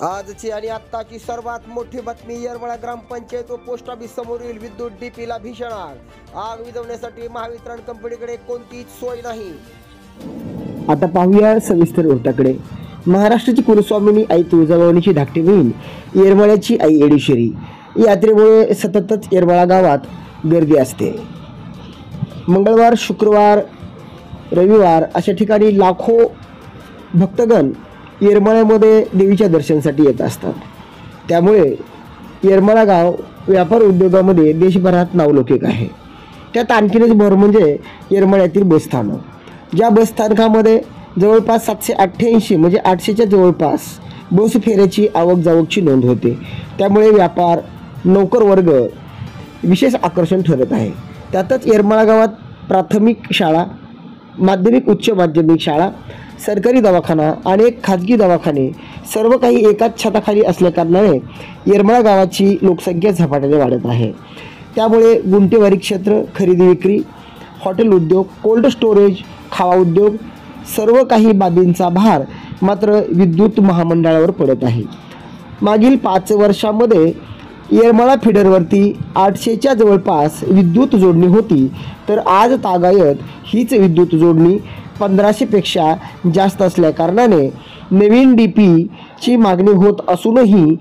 आजची आणि आत्ताची सर्वात मोठी बातमी। येरमाळा ग्रामपंचायत व पोस्ट ऑफिस समोरील विद्युत डीपीला भीषण आग विझवण्यासाठी महावितरण कंपनीकडे कोणतीच सोय नाही। आता पाहूया सविस्तर वृत्ताकडे। महाराष्ट्राची कुलस्वामिनी आई तुळजाभवानीची धाकटी बहीण येरमाळ्याची आई येडेश्वरी यात्रेमुळे सततच येरमाळा गावात गर्दी असते। मंगळवार, शुक्रवार, रविवार अशा ठिकाणी लाखो भक्तगण येरमाळ्यामध्ये देवीच्या दर्शनासाठी येत असतात। त्यामुळे येरमाळा गाव व्यापार उद्योगामध्ये देशभरात नावलौकिक आहे। त्यात आणखीनच भर म्हणजे येरमाळ्यातील बसस्थानक। ज्या बसस्थानकामध्ये जवळपास 788 म्हणजे 800च्या जवळपास बस फेऱ्याची आवक जावकची नोंद होते। त्यामुळे व्यापार नौकर वर्ग विशेष आकर्षण ठरत आहे। त्यातच येरमाळा गावात प्राथमिक शाळा, माध्यमिक उच्च माध्यमिक शाळा, सरकारी दवाखाना, अनेक खाजगी दवाखाने सर्व काही एकाच छताखाली असल्याकारणाने येरमाळा गावाची लोकसंख्या झपाट्याने वाढत आहे। त्यामुळे गुंठेवारी क्षेत्र, खरेदी विक्री, हॉटेल उद्योग, कोल्ड स्टोरेज, खावा उद्योग सर्व काही बाबींचा भार मात्र विद्युत महामंडळावर पडत आहे। मागील 5 वर्षांमध्ये येरमाळा फिडरवरती 800च्या जवळपास विद्युत जोडणी होती, तर आज तागायत हीच विद्युत जोडणी 1500 पेक्षा जास्त असल्या कारणाने नवीन डीपीची मागणी होत असूनही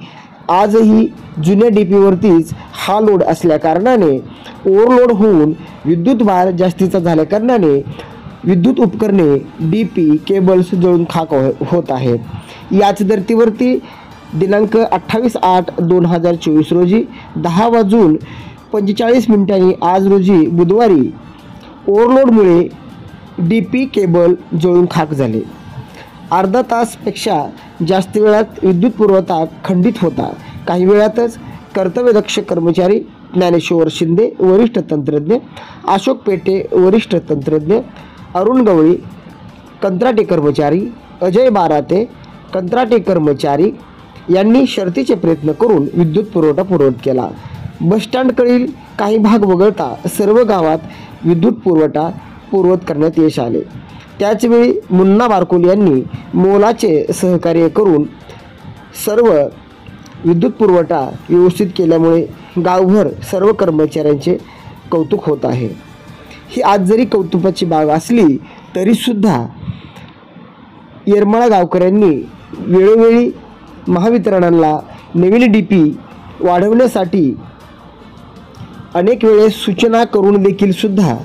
आजही जुन्या डीपीवरतीच हा लोड असल्या कारणाने ओव्हरलोड होऊन विद्युत भार जास्तीचा झाल्या कारणाने विद्युत उपकरणे, डीपी, केबल्स जळून खाक होत आहेत। याच धर्तीवरती दिनांक 28/8/2024 रोजी 10:45 आज रोजी बुधवारी ओव्हरलोडमुळे डीपी केबल जळून खाक झाले। अर्धा तासपेक्षा जास्त वेळात विद्युत पुरवठा खंडित होता। काही वेळातच कर्तव्यदक्ष कर्मचारी ज्ञानेश्वर शिंदे वरिष्ठ तंत्रज्ञ, अशोक पेटे वरिष्ठ तंत्रज्ञ, अरुण गवळी कंत्राटी कर्मचारी, अजय बाराते कंत्राटी कर्मचारी यांनी शर्तीचे प्रयत्न करून विद्युत पुरवठा पूर्ववत केला। बसस्टँडकडील काही भाग वगळता सर्व गावात विद्युत पुरवठा पूर्ववत करण्यात यश आले। त्याचवेळी मुन्ना बारकोल यांनी मोलाचे सहकार्य करून सर्व विद्युत पुरवठा व्यवस्थित केल्यामुळे गावभर सर्व कर्मचाऱ्यांचे कौतुक होत आहे। ही आज जरी कौतुकाची बाब असली तरीसुद्धा येरमाळा गावकऱ्यांनी वेळोवेळी महावितरणाला नवीन डीपी वाढवण्यासाठी अनेक वेळेस सूचना करून देखील सुद्धा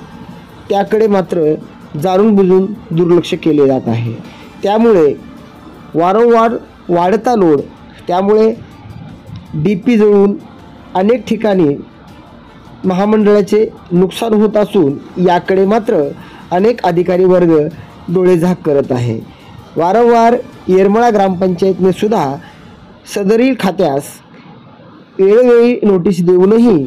त्याकडे मात्र जाणून बुजून दुर्लक्ष केले जात आहे। त्यामुळे वारंवार वाढता लोड, त्यामुळे डीपी जळून अनेक ठिकाणी महामंडळाचे नुकसान होत असून याकडे मात्र अनेक अधिकारी वर्ग डोळेझाक करत आहे। वारंवार येरमाळा ग्रामपंचायतने सुद्धा सदरील खात्यास वेळोवेळी नोटीस देऊनही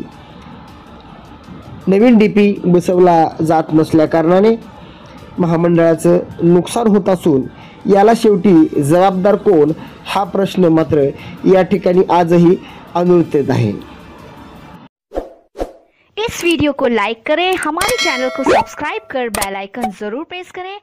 नवीन डीपी बसवला जात नसल्या कारणाने महामंडळाचं नुकसान होत असून याला शेवटी जबाबदार कोण हा प्रश्न मात्र या ठिकाणी आजही अनुत्तरित आहे। इस वीडियो को लाइक करें, हमारे चैनल को सब्सक्राइब कर बेल आइकन जरूर प्रेस करें।